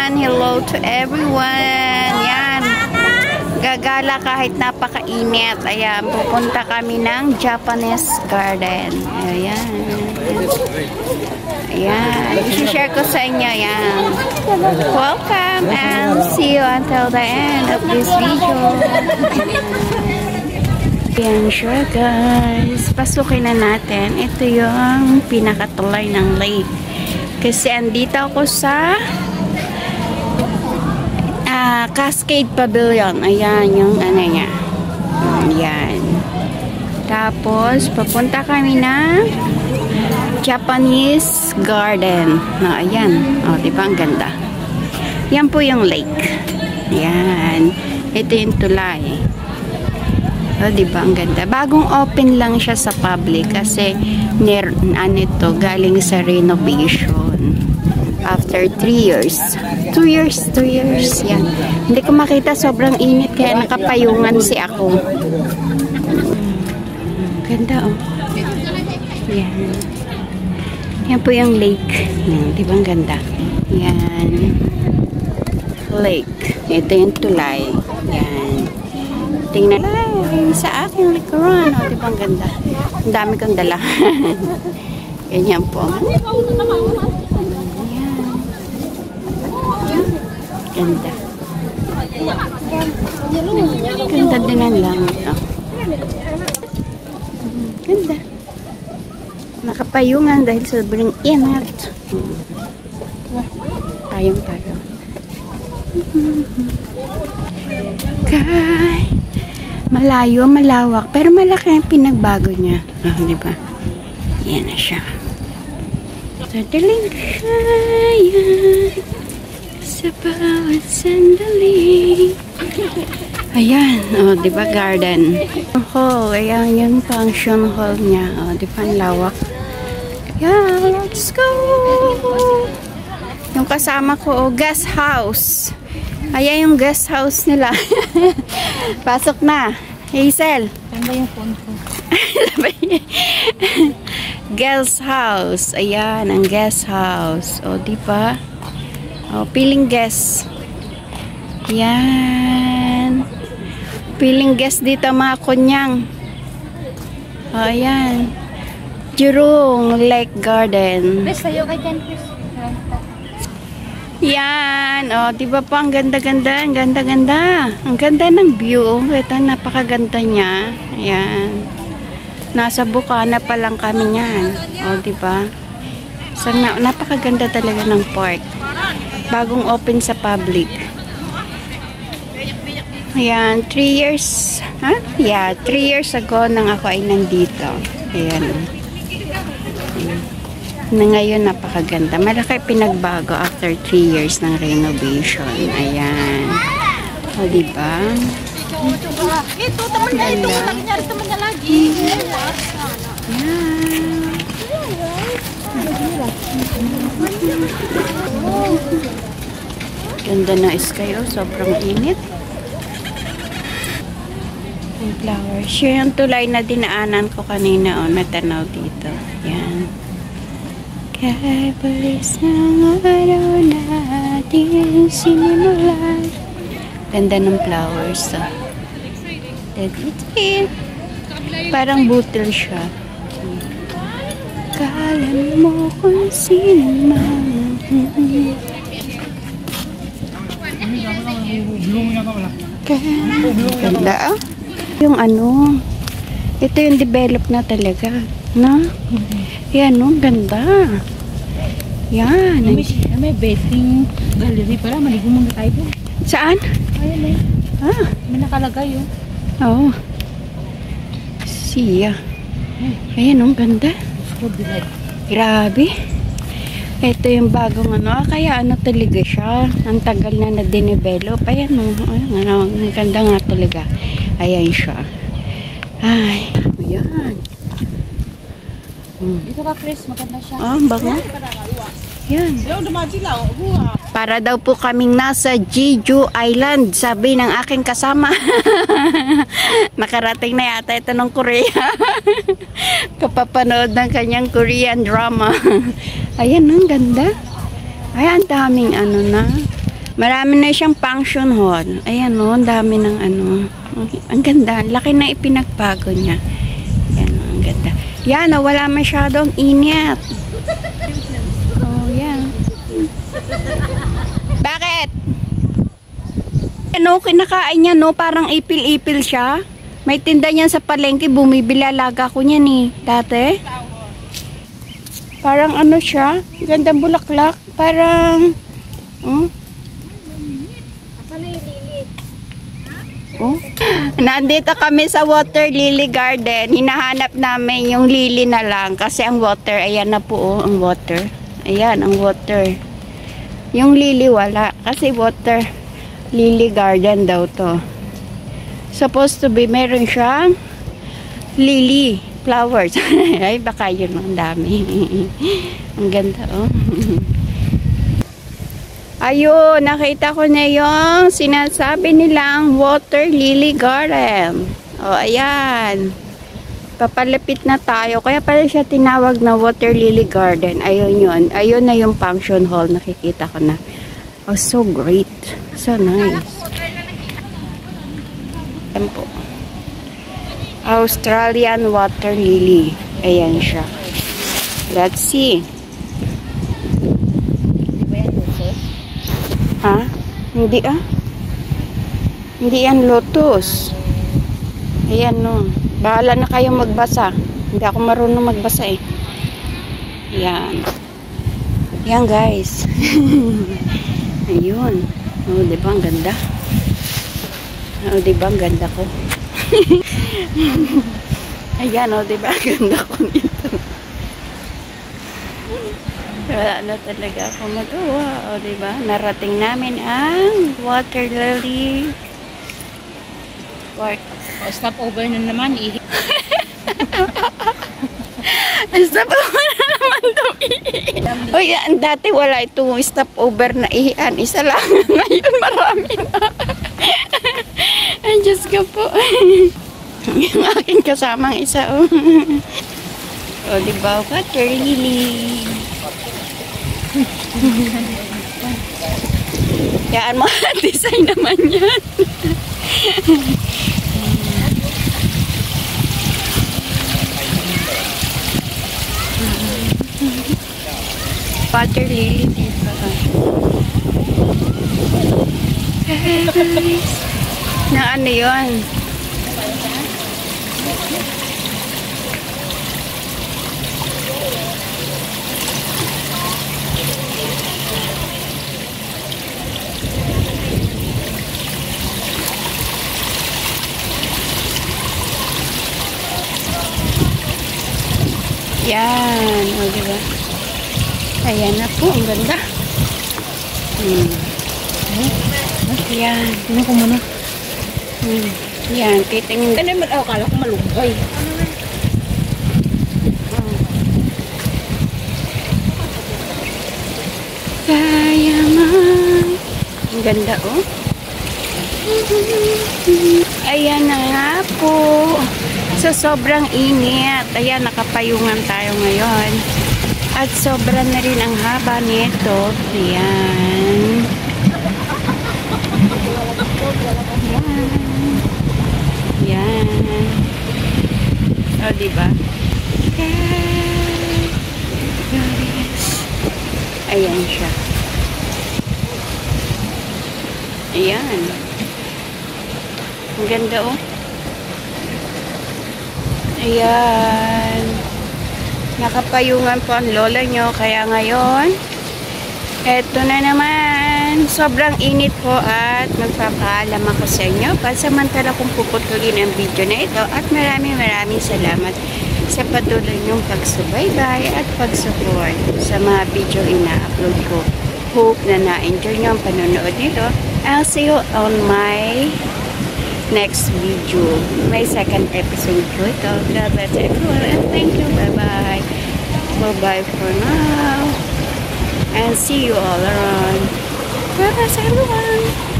everyone! Hello to everyone! Yan. Gagala kahit napakainit. Ayan, pupunta kami ng Japanese garden. Ayan. Ayan. I-share ko sa inyo. Ayan. Welcome and see you until the end of this video. Ayan siya guys. Pasukin na natin. Ito yung pinakatulay ng lake. Kasi andito ako sa Cascade Pavilion. Ayan yung ano niya. Ayan. Tapos papunta kami na Japanese garden. Ayan. O, diba ang ganda? Yan po yung lake. Ayan. Ito yung tulay. O, diba ang ganda? Bagong open lang siya sa public kasi galing sa renovation. After 3 years. 2 years. Yan. Hindi ko makita, sobrang init kaya nakapayungan si ako. Ganda oh. Yan. Yan po yung lake. Yan, diba ang ganda? Yan. Lake. Ito yung tulay. Yan. Tingnan sa aking likuran. O, diba ang ganda? Ang dami kong dala. Ganyan po. Ganda. Ganda din ang langit. Oh. Ganda. Nakapayungan dahil sobrang inat. Tayong. Okay. Malayo, malawak. Pero malaki ang pinagbago niya. Oh, diba? Yan na siya. Sadaling kaya sa bawat sandali. Ayan, o, diba garden? Hall, ayan yung function hall niya. O, diba ang lawak? Yeah, let's go! Yung kasama ko, guest house. Ayan yung guest house nila. Pasok na. Hazel. Saan ba yung phone ko? Guest house. Ayan, ang guest house. O, diba? O, piling guest. Yan. Piling guest dito mga kunyang. O, ayan. Jurong Lake Garden. Chris, sayo kay Jan, Chris. Yan. O, diba po ang ganda-ganda? Ang ganda-ganda. Ang ganda ng view. Ito, napakaganda niya. Ayan. Nasa Bukana pa lang kami niyan. O, diba? So, napakaganda talaga ng park. Bagong open sa public. Ayan, 3 years. Ha? Yeah, 3 years ago nang ako ay nandito. Ayan. Na ngayon napakaganda. Malaki pinagbago after 3 years ng renovation. Ayan. O, diba? Ito, taman na ito. Nangyari taman na lagi. Ayan. Ganda na sky, oh. Sobrang init. Ang flowers. Siya yung tulay na dinaanan ko kanina, oh. Natanaw dito. Yan. Kaya balis ng araw natin sinimulan. Ganda ng flowers, oh. Parang butil siya. Kala mo kung sino man. Ganda ah. Yung ano, ito yung develop na talaga, no? Yan, no? Ganda. Yan. May betting gallery pala. Maligo muna tayo po. Saan? Ayan may. Ah. May nakalagay yun. Oo. Siya. Ayan, no? Ganda. Grabe. Ito yung bagong ano. Kaya ano talaga siya. Ang tagal na na-develop. Ayan, no? Ayan, ang ganda nga talaga. Ayan siya. Ay. Ayan. Dito ka, Chris. Maganda siya. Ah, bago. Yan. Para daw po kaming nasa Jeju Island, sabi ng aking kasama. Nakarating na yata ito ng Korea. Kapapanood ng kanyang Korean drama. Ayan, ang ganda. Ay, ang daming ano na. Marami na siyang function hall. Ayan o, ang dami ng ano. Ang ganda. Laki na ipinagbago niya. Ayan o, ang ganda. Yan o, wala masyadong init. Oh, yan. Bakit? Ano, kinakain niya no, parang ipil-ipil siya. May tinda niyan sa palengke, bumibili alaga ko niyan eh. Dati. Parang ano siya, gandang bulaklak. Parang, oh. Nandito kami sa water lily garden. Hinahanap namin yung lily na lang. Kasi ang water, ayan na po oh, ang water. Ayan, ang water. Yung lily wala. Kasi water lily garden daw to. Supposed to be, meron siyang lily flowers. Ay, baka yun ang dami. Ang ganda, oh. Ayun, nakita ko na yung sinasabi nilang water lily garden. O, ayan. Papalapit na tayo. Kaya pala siya tinawag na water lily garden. Ayun yun. Ayun na yung function hall. Nakikita ko na. Oh, so great. So nice. Ayan po. Australian water lily. Ayan siya. Let's see. Ha? Hindi ah. Hindi yan lotus. Ayan no. Bahala na kayo magbasa. Hindi ako marunong magbasa eh. Ayan. Ayan guys. Ayun. Oh, diba ang ganda? Oh, diba ang ganda ko? Ayan oh, diba ang ganda ko nito? Wala na talaga ako magawa. O, diba? Narating namin ang water lily park. O, stop over na naman. Stop over na naman ito. Uy, dati wala itong stop over na ihian. Isa lang. Ngayon marami na. Ay, Diyos ko po. Yung aking kasamang isa. O, diba? Water lily. Yaan mo, design naman yan. Water lily dito. Na ano yun? Yan. O, diba? Ayan na po. Ang ganda. Yan. Tingnan ko muna. Yan. Titingin. Ano naman? Oh, kala ko malunggay. Kaya man. Ang ganda, oh. Ayan na nga po. Sa sobrang init. Ayan, nakapayungan tayo ngayon. At sobra na rin ang haba nito. Ayan. Ayan. Ayan. O, diba? Ayan siya. Ayan. Ang ganda, oh. Ayan. Nakapayungan po ang lola nyo. Kaya ngayon, eto na naman. Sobrang init po at magpapaalam ako sa inyo. Pansamantala kong puputulin ang video na ito. At maraming salamat sa patuloy nyong pagsubaybay at pagsupport sa mga video ina-upload ko. Hope na na-enjoy nyo ang panonood nito. I'll see you on my next video. My second episode ko ito. God bless everyone and thank you. Bye-bye. Bye-bye for now. And see you all around. God bless everyone.